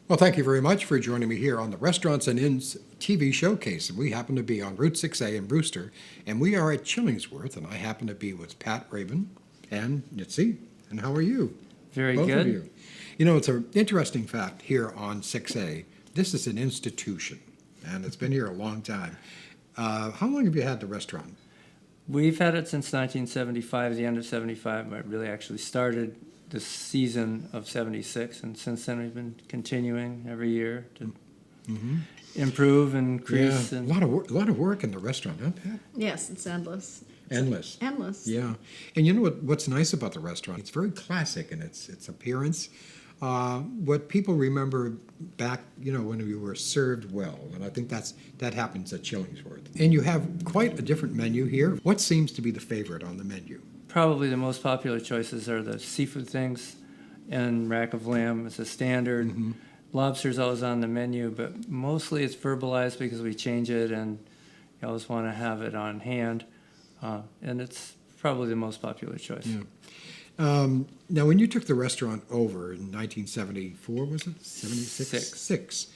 Well, thank you very much for joining me here on the Restaurants and Inns TV Showcase. We happen to be on Route 6A in Brewster, and we are at Chillingsworth, and I happen to be with Pat Rabin and NITZ. And how are you? Very Both good. of you. You know, it's an interesting fact here on 6A. This is an institution, and it's been here a long time. How long have you had the restaurant? We've had it since 1975, the end of 75. I really actually started the season of 76, and since then we've been continuing every year to improve and increase. Yeah, And a lot of work in the restaurant, huh, Pat? Yes, it's endless. Endless. Endless. Yeah, and you know what's nice about the restaurant? It's very classic in its appearance. What people remember back, when you were served well, and I think that happens at Chillingsworth. And you have quite a different menu here. What seems to be the favorite on the menu? probably the most popular choices are the seafood things, and rack of lamb is a standard. Lobster's always on the menu, but mostly it's verbalized because we change it, and you always want to have it on hand. And it's probably the most popular choice. Yeah. Now, when you took the restaurant over in 1974, was it? 76? Six.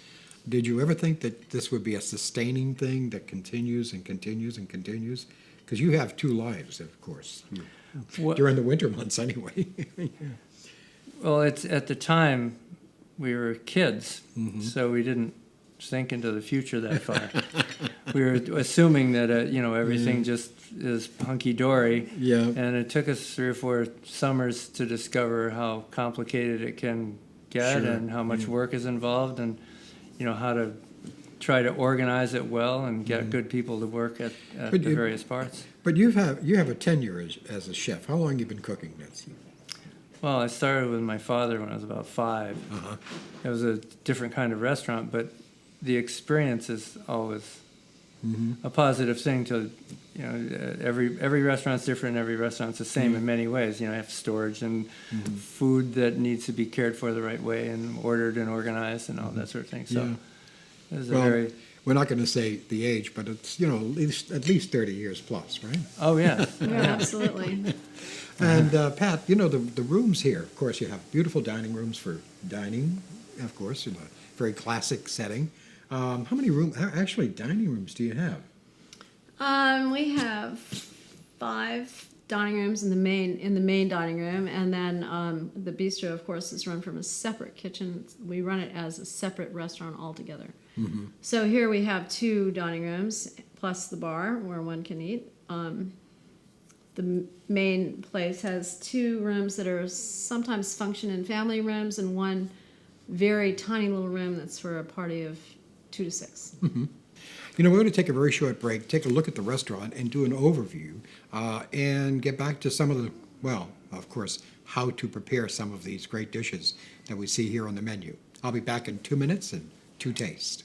Did you ever think that this would be a sustaining thing that continues and continues and continues? Because you have two lives, of course, during the winter months anyway. Well, it's at the time we were kids, so we didn't think into the future that far. We were assuming that everything just is hunky dory. Yeah. And it took us 3 or 4 summers to discover how complicated it can get, Sure. and how much work is involved, and how to try to organize it well and get good people to work at the various parts. But you have a tenure as a chef. How long have you been cooking, Nancy? Well, I started with my father when I was about 5. It was a different kind of restaurant, but the experience is always a positive thing. Every restaurant's different. Every restaurant's the same in many ways. You have storage and food that needs to be cared for the right way and ordered and organized and all that sort of thing. So it was we're not going to say the age, but it's at least 30 years plus, right? Oh yeah. Yeah, absolutely. And Pat, the rooms here. Of course, you have beautiful dining rooms for dining, of course, in a very classic setting. How many dining rooms do you have? We have 5 dining rooms in the main dining room, and then the bistro, of course, is run from a separate kitchen. We run it as a separate restaurant altogether. So here we have 2 dining rooms plus the bar where one can eat. The main place has 2 rooms that are sometimes function in family rooms, and one very tiny little room that's for a party of 2 to 6. We're going to take a very short break, take a look at the restaurant, and do an overview, and get back to some of the, of course, how to prepare some of these great dishes that we see here on the menu. I'll be back in 2 minutes and 2 tastes.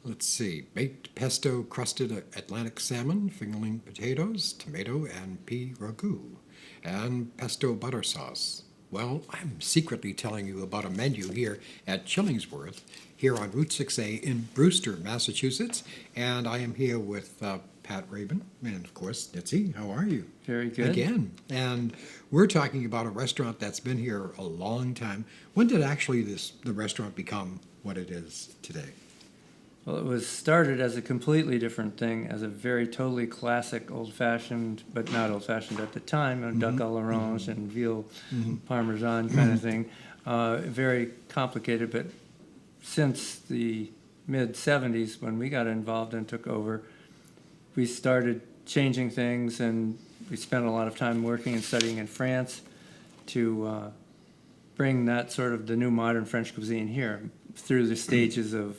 Let's see, baked pesto crusted Atlantic salmon, fingerling potatoes, tomato and pea ragu, and pesto butter sauce. Well, I'm secretly telling you about a menu here at Chillingsworth, here on Route 6A in Brewster, Massachusetts, and I am here with Pat Rabin, and of course, NITZ. How are you? Very good. Again, and we're talking about a restaurant that's been here a long time. When did actually the restaurant become what it is today? Well, it was started as a completely different thing, as a very totally classic, old-fashioned, but not old-fashioned at the time, duck à l'orange and veal parmesan kind of thing. Very complicated, but since the mid-'70s, when we got involved and took over, we started changing things, and we spent a lot of time working and studying in France to bring that sort of the new modern French cuisine here through the stages of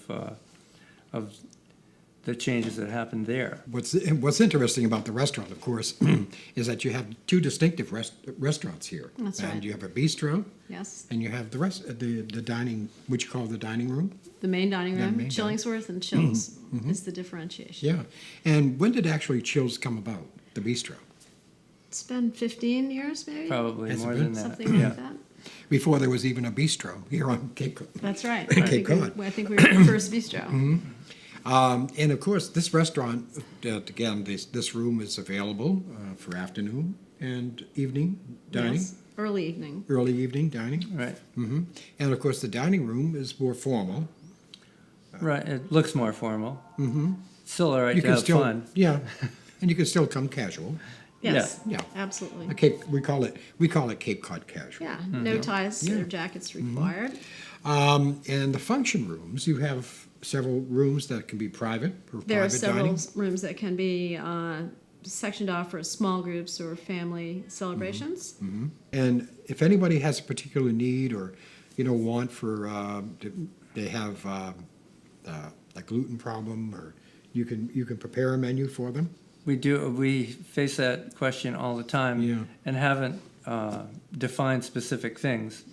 the changes that happened there. What's interesting about the restaurant, of course, is that you have two distinctive restaurants here. That's and right. you have a bistro, Yes. and you have the dining, which you call the dining room. The main dining Yeah, room, main Chillingsworth and Chills is the differentiation. Yeah. And when did actually Chills come about, the bistro? It's been 15 years, maybe? Probably Has it more been? than that. Something like that. Before there was even a bistro here on Cape Cod. That's right. Cape Cod. I think we were the first bistro. And of course, this restaurant, again, this room is available for afternoon and evening dining, Yes. Early evening. early evening dining. Right. And of course, the dining room is more formal. Right. It looks more formal. Still all right You to can have still, fun. yeah, and you can still come casual. Yes. Yeah. Absolutely. We call it Cape Cod casual. Yeah. No ties Yeah. or jackets required. And the function rooms, you have several rooms that can be private for There are private several dining. rooms that can be sectioned off for small groups or family celebrations. And if anybody has a particular need or, want for, they have a gluten problem, or you can prepare a menu for them. We do. We face that question all the time, Yeah. and haven't defined specific things.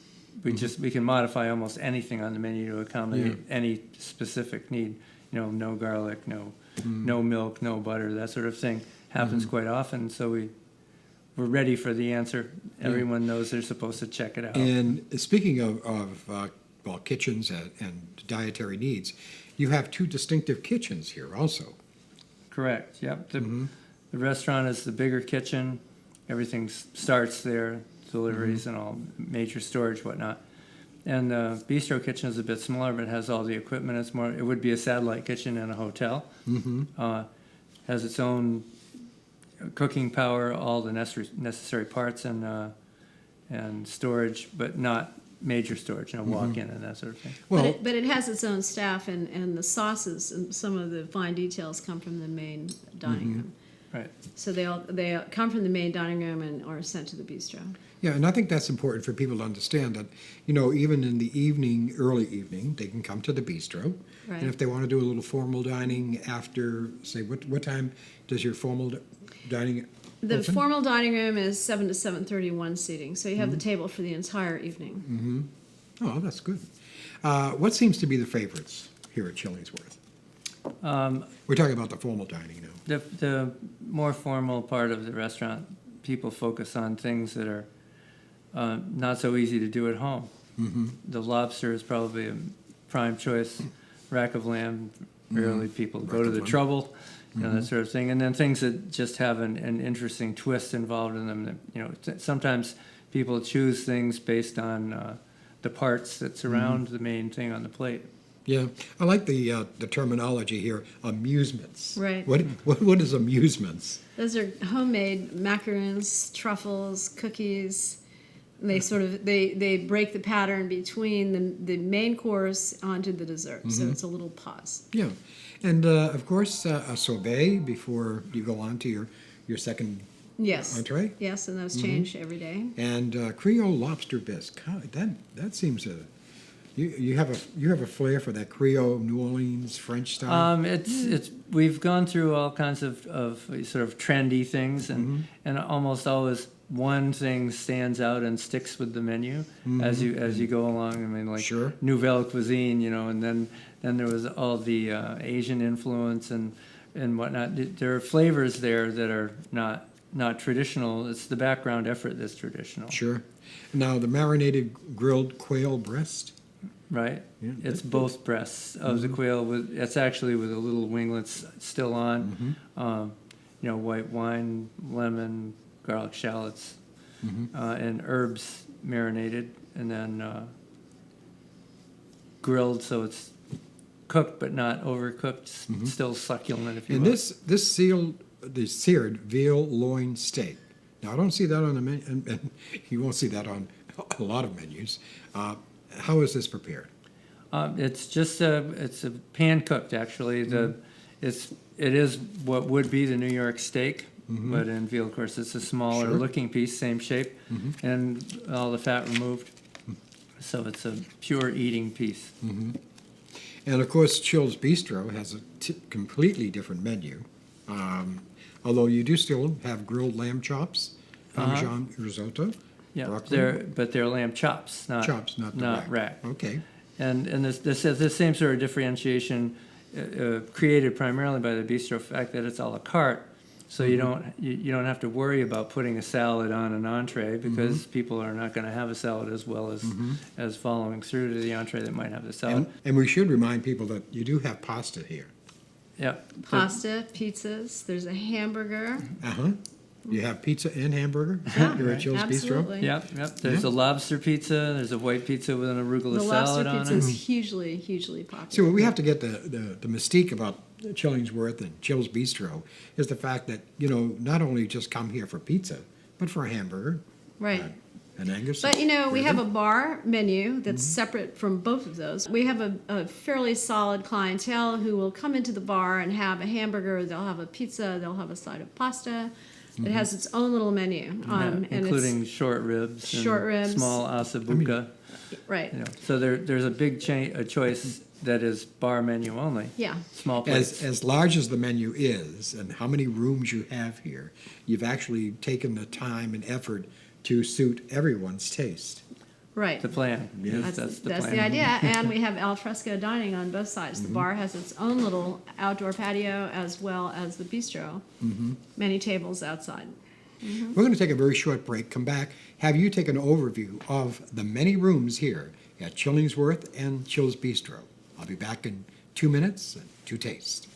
We can modify almost anything on the menu to accommodate any specific need. No garlic, no milk, no butter, that sort of thing happens quite often. So we're ready for the answer. Everyone knows they're supposed to check it out. And speaking of kitchens and dietary needs, you have two distinctive kitchens here also. Correct. Yep. The restaurant is the bigger kitchen. Everything starts there, deliveries and all major storage, whatnot. And the bistro kitchen is a bit smaller, but has all the equipment. It would be a satellite kitchen in a hotel. Has its own cooking power, all the necessary parts and storage, but not major storage, walk-in and that sort of thing. Well, But it has its own staff, and the sauces and some of the fine details come from the main dining room. Right. So they come from the main dining room and are sent to the bistro. yeah, and I think that's important for people to understand that, even in the evening, early evening, they can come to the bistro. Right. And if they want to do a little formal dining after, say, what time does your formal dining The open? formal dining room is 7 to 7:30, one seating, so you have the table for the entire evening. Oh, that's good. What seems to be the favorites here at Chillingsworth? We're talking about the formal dining now. The more formal part of the restaurant, people focus on things that are not so easy to do at home. The lobster is probably a prime choice. Rack of lamb, rarely people go to of the lamb. trouble, that sort of thing. And then things that just have an interesting twist involved in them. Sometimes people choose things based on the parts that surround the main thing on the plate. Yeah, I like the terminology here, amusements. Right. What is amusements? Those are homemade macaroons, truffles, cookies. And they sort of they break the pattern between the main course onto the dessert. So it's a little pause. Yeah, and of course a sorbet before you go on to your second Yes. entree, Yes, and those change every day. and Creole lobster bisque. God, that seems you have a flair for that Creole New Orleans French style. We've gone through all kinds of sort of trendy things, and almost always one thing stands out and sticks with the menu as you go along. I mean, like Sure. Nouvelle cuisine, and then there was all the Asian influence and whatnot. There are flavors there that are not traditional. It's the background effort that's traditional. Sure. Now the marinated grilled quail breast. Right. Yeah, It's that's both breasts of the quail. It's actually with the little winglets still on. White wine, lemon, garlic shallots, and herbs marinated, and then grilled so it's cooked but not overcooked, still succulent, if you And will. the seared veal loin steak. Now, I don't see that on the menu, and you won't see that on a lot of menus. How is this prepared? It's just it's a pan cooked actually. It is what would be the New York steak, but in veal, of course, it's a smaller Sure. looking piece, same shape, and all the fat removed. So it's a pure eating piece. And of course, Chill's Bistro has a completely different menu. Although you do still have grilled lamb chops, Parmesan risotto, Yeah, broccoli. they're lamb chops, not Chops, not the rack. Okay. And this has the same sort of differentiation created primarily by the bistro fact that it's a la carte, so you don't have to worry about putting a salad on an entree because people are not going to have a salad as well as following through to the entree that might have the salad. And we should remind people that you do have pasta here. Yeah, Pasta, pizzas. There's a hamburger. You have pizza and hamburger Yeah, here at Chill's Bistro. absolutely. Yep. There's a lobster pizza. There's a white pizza with an arugula The salad lobster on pizza it. is hugely popular. See, well, we have to get the mystique about Chillingsworth and Chill's Bistro is the fact that, not only just come here for pizza, but for a hamburger, Right. an Angus. But we have a ribs. bar menu that's separate from both of those. We have a fairly solid clientele who will come into the bar and have a hamburger, they'll have a pizza, they'll have a side of pasta. It has its own little menu. And including short ribs, short ribs. small asabuca. right. So there's a big a choice that is bar menu only. Yeah. Small plates. As large as the menu is and how many rooms you have here, you've actually taken the time and effort to suit everyone's taste. Right. The plan. Yes, That's the the plan. idea. And we have al fresco dining on both sides. The bar has its own little outdoor patio as well as the bistro. Many tables outside. We're going to take a very short break, come back, have you take an overview of the many rooms here at Chillingsworth and Chill's Bistro. I'll be back in 2 minutes to taste.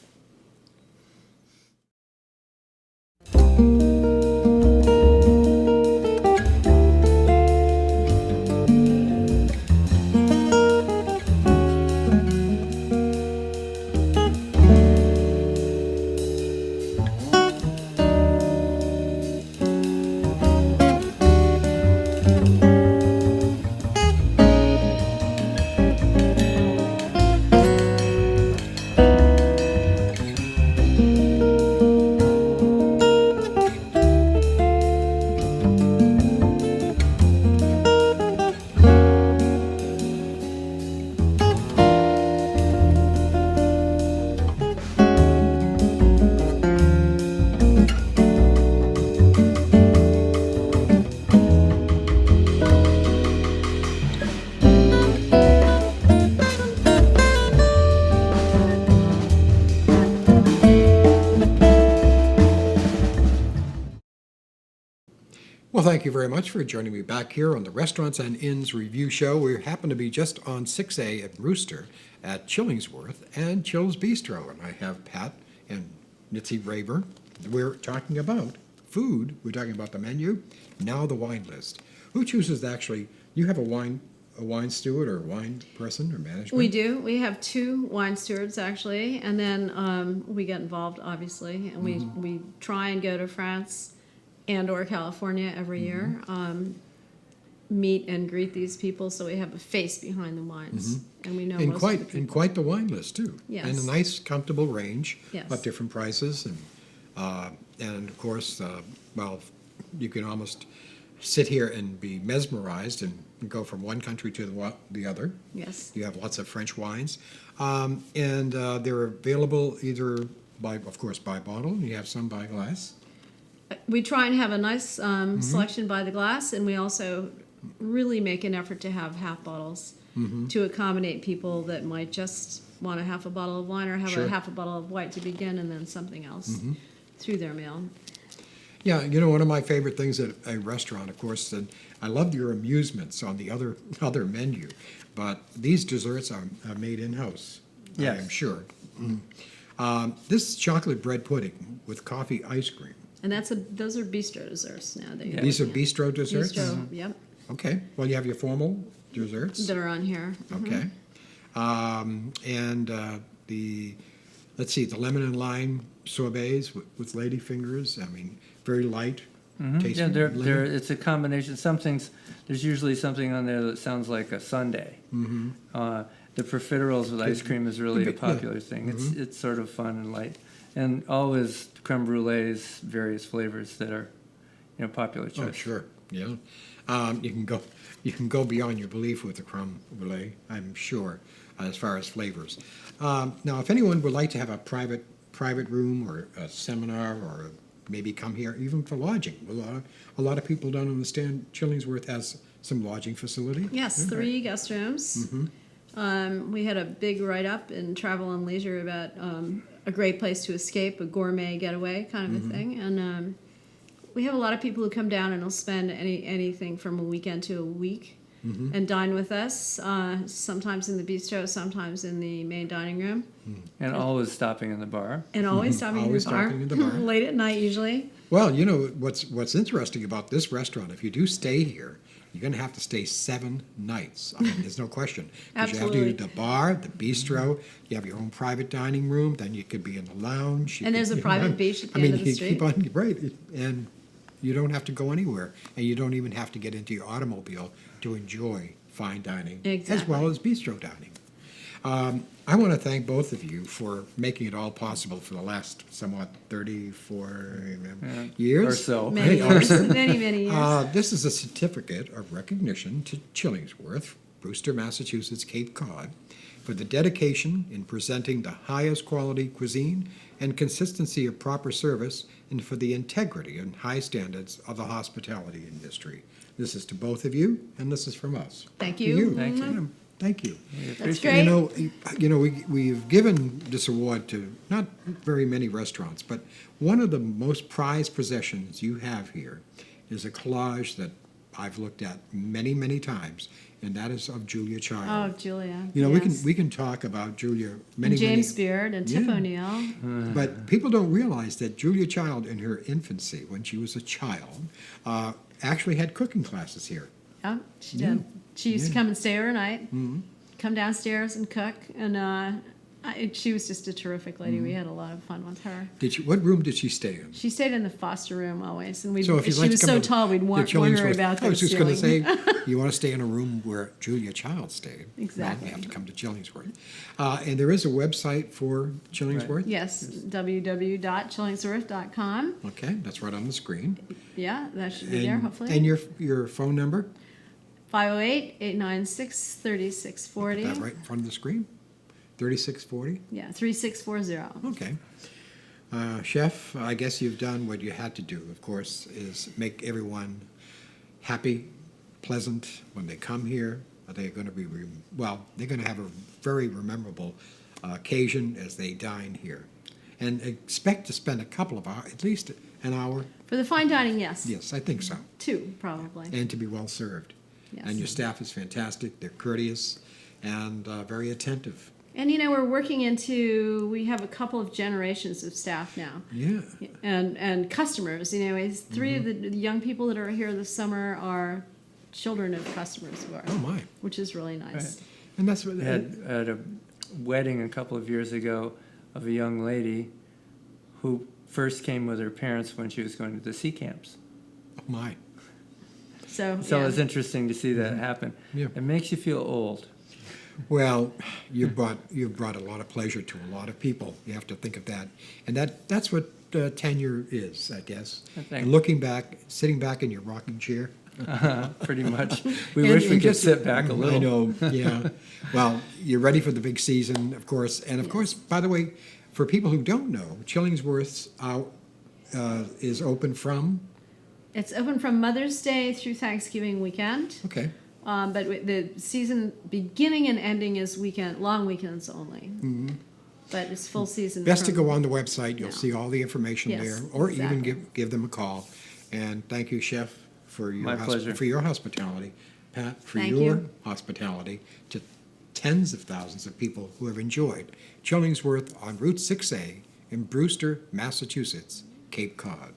Well, thank you very much for joining me back here on the Restaurants and Inns Review Show. We happen to be just on 6A at Brewster at Chillingsworth and Chill's Bistro. And I have Pat and NITZ RABIN. We're talking about food. We're talking about the menu. Now the wine list. Who chooses actually? You have a wine steward or wine person or management? We do. We have 2 wine stewards actually, and then we get involved obviously, and we try and go to France and or California every year, meet and greet these people, so we have a face behind the wines, and we know And most of the people. and quite the wine list too. Yes. And a nice, comfortable range Yes. of different prices, and of course, well, you can almost sit here and be mesmerized and go from one country to the other. Yes. You have lots of French wines, and they're available either by bottle, and you have some by glass. We try and have a nice selection by the glass, and we also really make an effort to have half bottles to accommodate people that might just want a half a bottle of wine or have Sure. a half a bottle of white to begin and then something else through their meal. Yeah, one of my favorite things at a restaurant, of course, and I love your amusements on the other menu, but these desserts are made in-house, Yes. I am sure. This is chocolate bread pudding with coffee ice cream. And those are bistro desserts now. These are bistro desserts? Bistro, yep, Okay, well, you have your formal desserts. that are on here. Okay. And let's see, the lemon and lime sorbets with lady fingers. I mean, very light. Tasty. Yeah, it's a combination. Some things, there's usually something on there that sounds like a sundae. The profiteroles with ice cream is really a popular thing. It's sort of fun and light. And always creme brulees, various flavors that are, popular choice. Oh, sure, yeah. You can go beyond your belief with the creme brulee, I'm sure, as far as flavors. Now, if anyone would like to have a private room or a seminar or maybe come here even for lodging, a lot of people don't understand Chillingsworth has some lodging facility. Yes, 3 guest rooms. We had a big write-up in Travel and Leisure about a great place to escape, a gourmet getaway kind of a thing. And we have a lot of people who come down and will spend anything from a weekend to a week and dine with us, sometimes in the bistro, sometimes in the main dining room. And always stopping in the bar. And always stopping in the bar, late at night usually. Well, what's interesting about this restaurant, if you do stay here, you're going to have to stay 7 nights. I mean, there's no question. Because you have to do the bar, the bistro, you have your own private dining room, then you could be in the lounge. And there's a private beach at the end of the street. Right, and you don't have to go anywhere, and you don't even have to get into your automobile to enjoy fine dining, as well as bistro dining. I want to thank both of you for making it all possible for the last somewhat 34 years. Or so. Many years. Many years. This is a certificate of recognition to Chillingsworth, Brewster, Massachusetts, Cape Cod, for the dedication in presenting the highest quality cuisine and consistency of proper service, and for the integrity and high standards of the hospitality industry. This is to both of you, and this is from us. Thank To you. Thank you. Thank you. That's great. We've given this award to not very many restaurants, but one of the most prized possessions you have here is a collage that I've looked at many, many times, and that is of Julia Child. Oh, Julia. We can talk about Julia many, And James many, Beard and Tip O'Neill. but people don't realize that Julia Child, in her infancy, when she was a child, actually had cooking classes here. Yeah, she did. She used to come and stay overnight, come downstairs and cook, and she was just a terrific lady. We had a lot of fun with her. What room did she stay in? She stayed in the Foster room always, and So if you'd she like was to come so to tall we'd the wonder Chillingsworth- about I was the just going to say, ceiling. you want to stay in a room where Julia Child stayed. Exactly. Well, you have to come to Chillingsworth. And there is a website for Chillingsworth? Yes, www.chillingsworth.com. Okay, that's right on the screen. Yeah, that should be there, hopefully. And your phone number? 508-896-3640. Is that right in front of the screen? 3640? Yeah, 3640. Okay. Chef, I guess you've done what you had to do, of course, is make everyone happy, pleasant when they come here. They're going to be, they're going to have a very memorable occasion as they dine here. And expect to spend a couple of hours, at least an hour. For the fine dining, yes. Yes, I think so. 2, probably. And to be well served. Yes. And your staff is fantastic. They're courteous and very attentive. And we're working we have a couple of generations of staff now. Yeah. And customers, 3 of the young people that are here this summer are children of customers of ours. Oh, my. Which is really nice. Right. And that's what... I had a wedding a couple of years ago of a young lady who first came with her parents when she was going to the sea camps. Oh, my. So So it's interesting to see that happen. Yeah. It makes you feel old. Well, you've brought a lot of pleasure to a lot of people. You have to think of that. And that's what tenure is, I guess. And looking back, sitting back in your rocking chair. Pretty much. We wish we could sit back a little. I know, yeah. Well, you're ready for the big season, of course. And, of course, by the way, for people who don't know, Chillingsworth's is open from? It's open from Mother's Day through Thanksgiving weekend. Okay. But the season beginning and ending is long weekends only. Mm-hmm. But it's full season. Best to go on the website. You'll see all the information Yes, there. Or exactly. even give them a call. And thank you, Chef, for your, pleasure. for your hospitality. Pat, for Thank your you. hospitality to tens of thousands of people who have enjoyed Chillingsworth on Route 6A in Brewster, Massachusetts, Cape Cod.